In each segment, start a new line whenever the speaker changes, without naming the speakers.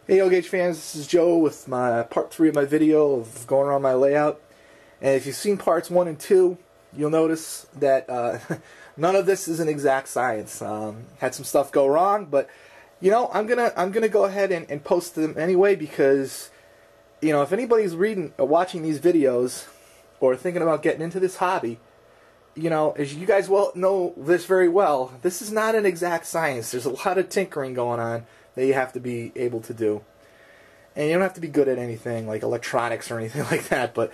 Hey Gauge fans, this is Joe with my part 3 of my video of going around my layout. And if you've seen parts 1 and 2, you'll notice that none of this is an exact science. Had some stuff go wrong, but you know, I'm gonna go ahead and post them anyway, because you know, if anybody's reading or watching these videos or thinking about getting into this hobby, you know, as you guys well know this very well, this is not an exact science. There's a lot of tinkering going on that you have to be able to do. And you don't have to be good at anything like electronics or anything like that, but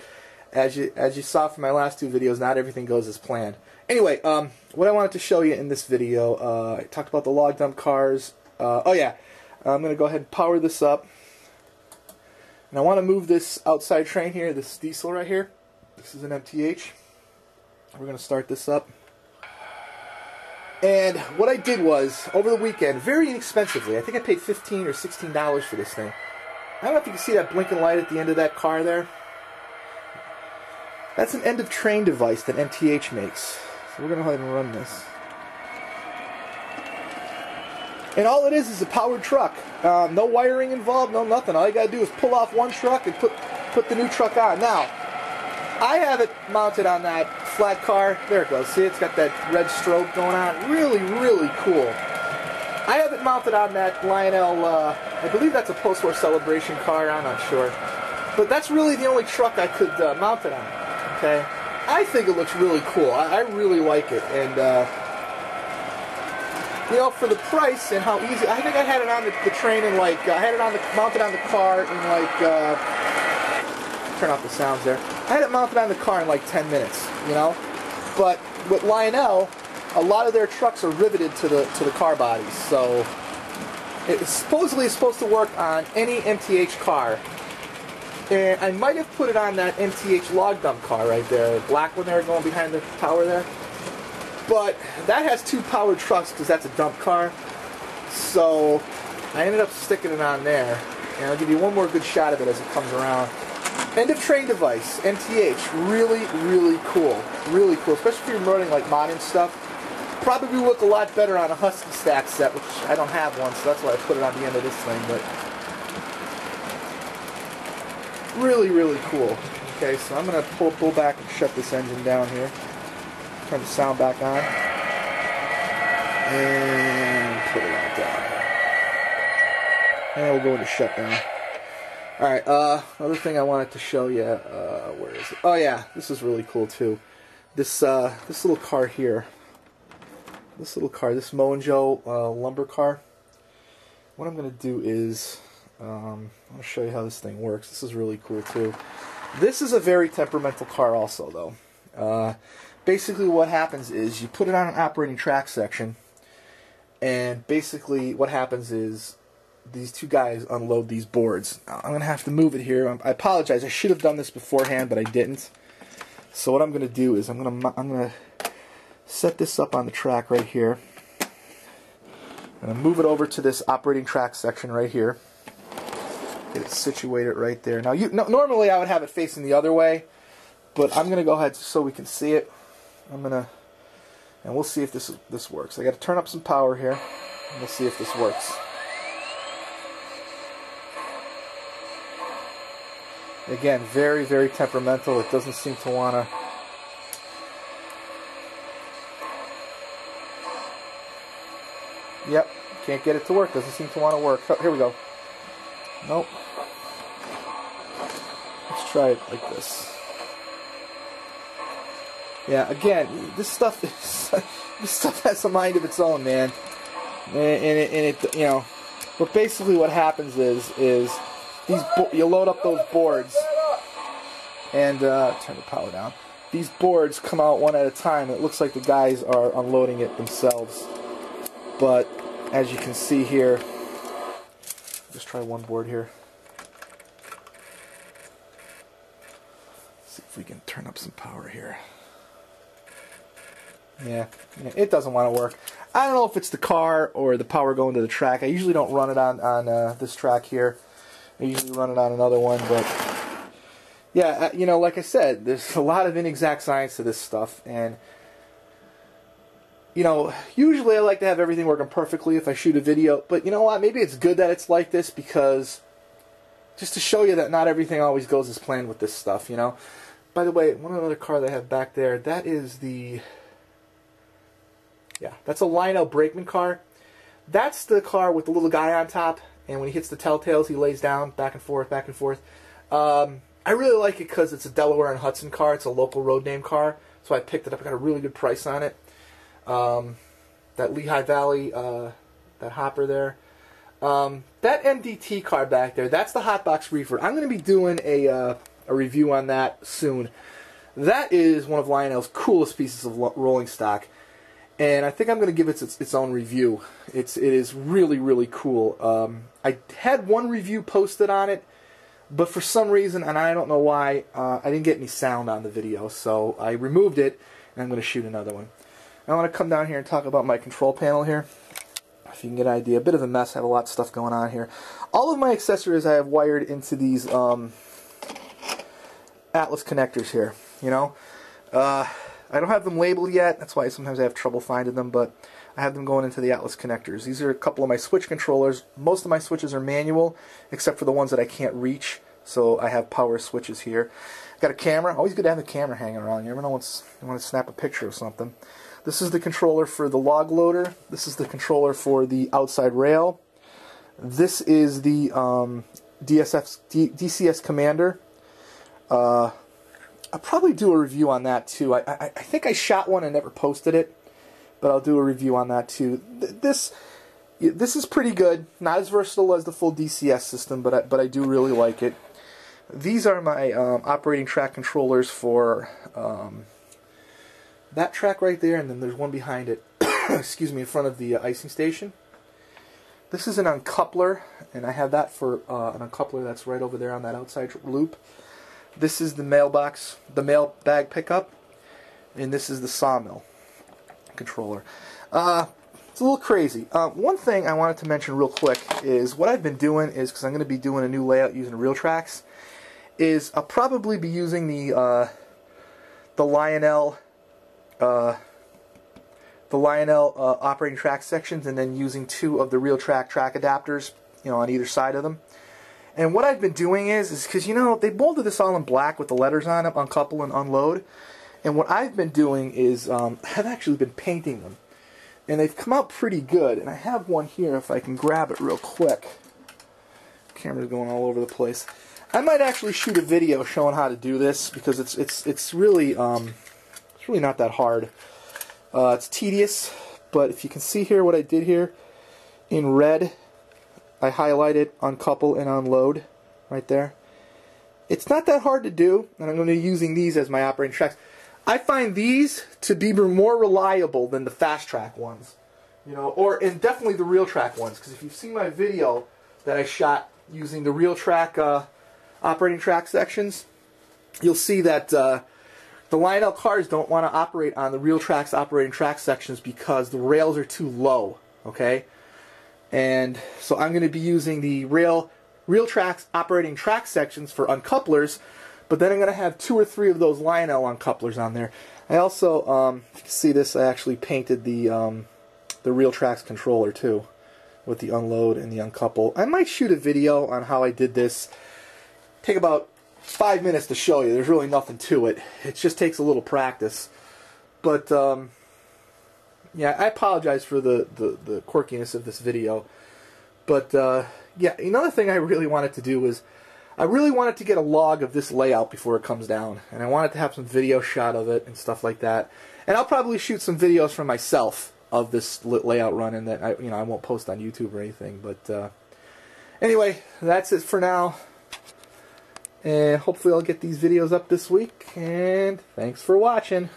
as you saw from my last 2 videos, not everything goes as planned. Anyway, what I wanted to show you in this video, I talked about the log dump cars. Oh yeah, I'm going to go ahead and power this up. And I want to move this outside train here, this diesel right here. This is an MTH. We're going to start this up. And what I did was, over the weekend, very inexpensively, I think I paid $15 or $16 for this thing. I don't know if you can see that blinking light at the end of that car there. That's an end-of-train device that MTH makes. So we're going to go ahead and run this. And all it is a powered truck. No wiring involved, no nothing. All you got to do is pull off one truck and put the new truck on. Now, I have it mounted on that flat car. There it goes. See, it's got that red strobe going on. Really, really cool. I have it mounted on that Lionel, I believe that's a post-war celebration car. I'm not sure. But that's really the only truck I could mount it on. Okay? I think it looks really cool. I really like it. And, you know, for the price and how easy, I think I had it on the train in like, I had it mounted on the car in like, turn off the sounds there. I had it mounted on the car in like 10 minutes, you know? But with Lionel, a lot of their trucks are riveted to the car bodies, so it supposedly is supposed to work on any MTH car. And I might have put it on that MTH log dump car right there, the black one there going behind the tower there. But that has 2 powered trucks because that's a dump car. So I ended up sticking it on there. And I'll give you one more good shot of it as it comes around. End of train device, MTH, really, really cool. Really cool, especially if you're running like modding stuff. Probably look a lot better on a Husky Stack set, which I don't have one, so that's why I put it on the end of this thing, but really, really cool. Okay, so I'm going to pull back and shut this engine down here. Turn the sound back on. And put it on down. And we'll go into shutdown. Alright, another thing I wanted to show you, where is it? Oh yeah, this is really cool too. This little car here. This Mo and Joe lumber car. What I'm going to do is, I'm going to show you how this thing works. This is really cool too. This is a very temperamental car also though. Basically what happens is you put it on an operating track section, and basically what happens is these 2 guys unload these boards. I'm going to have to move it here. I apologize. I should have done this beforehand, but I didn't. So what I'm going to do is I'm going to set this up on the track right here. I'm going to move it over to this operating track section right here. Get it situated right there. Now, normally I would have it facing the other way, but I'm going to go ahead so we can see it. And we'll see if this works. I got to turn up some power here, and we'll see if this works. Again, very, very temperamental. It doesn't seem to want to... Yep, can't get it to work. Doesn't seem to want to work. Oh, here we go. Nope. Let's try it like this. Yeah, again, this stuff has a mind of its own, man. And it you know, but basically what happens is you load up those boards, and turn the power down. These boards come out one at a time. It looks like the guys are unloading it themselves, but as you can see here, just try one board here. See if we can turn up some power here. Yeah, it doesn't want to work. I don't know if it's the car or the power going to the track. I usually don't run it on this track here. I usually run it on another one, but yeah, you know, like I said, there's a lot of inexact science to this stuff, and you know, usually I like to have everything working perfectly if I shoot a video, but you know what, maybe it's good that it's like this, because just to show you that not everything always goes as planned with this stuff, you know. By the way, one other car that I have back there, that is the, yeah, that's a Lionel Brakeman car. That's the car with the little guy on top, and when he hits the telltales, he lays down, back and forth, back and forth. I really like it because it's a Delaware and Hudson car. It's a local road name car, so I picked it up. I got a really good price on it. That Lehigh Valley, that hopper there. That MDT car back there, that's the Hotbox Reefer. I'm going to be doing a review on that soon. That is one of Lionel's coolest pieces of rolling stock, and I think I'm going to give it its own review. It is really, really cool. I had one review posted on it, but for some reason, and I don't know why, I didn't get any sound on the video, so I removed it, and I'm going to shoot another one. I want to come down here and talk about my control panel here. If you can get an idea, a bit of a mess. I have a lot of stuff going on here. All of my accessories I have wired into these Atlas connectors here. You know, I don't have them labeled yet. That's why sometimes I have trouble finding them. But I have them going into the Atlas connectors. These are a couple of my switch controllers. Most of my switches are manual, except for the ones that I can't reach. So I have power switches here. Got a camera. Always good to have the camera hanging around. You never know when you want to snap a picture of something. This is the controller for the log loader. This is the controller for the outside rail. This is the DCS Commander. I'll probably do a review on that too. I think I shot one and never posted it, but I'll do a review on that too. This is pretty good. Not as versatile as the full DCS system, but I do really like it. These are my operating track controllers for that track right there, and then there's one behind it, excuse me, in front of the icing station. This is an uncoupler, and I have that for an uncoupler that's right over there on that outside loop. This is the mailbox, the mail bag pickup, and this is the sawmill controller. It's a little crazy. One thing I wanted to mention real quick is what I've been doing is, because I'm going to be doing a new layout using RealTrax, is I'll probably be using the Lionel operating track sections, and then using two of the RealTrax track adapters, you know, on either side of them. And what I've been doing is because, you know, they molded this all in black with the letters on it, uncouple and unload. And what I've been doing is I've actually been painting them, and they've come out pretty good. And I have one here if I can grab it real quick. Camera's going all over the place. I might actually shoot a video showing how to do this, because it's really not that hard. It's tedious, but if you can see here what I did here in red, I highlighted uncouple and unload right there. It's not that hard to do, and I'm going to be using these as my operating tracks. I find these to be more reliable than the fast track ones, you know, and definitely the RealTrax ones, because if you've seen my video that I shot using the RealTrax operating track sections, you'll see that the Lionel cars don't want to operate on the RealTrax operating track sections because the rails are too low, okay? And so I'm going to be using the RealTrax operating track sections for uncouplers, but then I'm going to have 2 or 3 of those Lionel uncouplers on there. I also, if you can see this, I actually painted the RealTrax controller too, with the unload and the uncouple. I might shoot a video on how I did this. Take about 5 minutes to show you. There's really nothing to it. It just takes a little practice. But yeah, I apologize for the quirkiness of this video. But yeah, another thing I really wanted to do was I really wanted to get a log of this layout before it comes down, and I wanted to have some video shot of it and stuff like that. And I'll probably shoot some videos from myself of this layout run, and that I won't post on YouTube or anything. But anyway, that's it for now. And hopefully I'll get these videos up this week, and thanks for watching.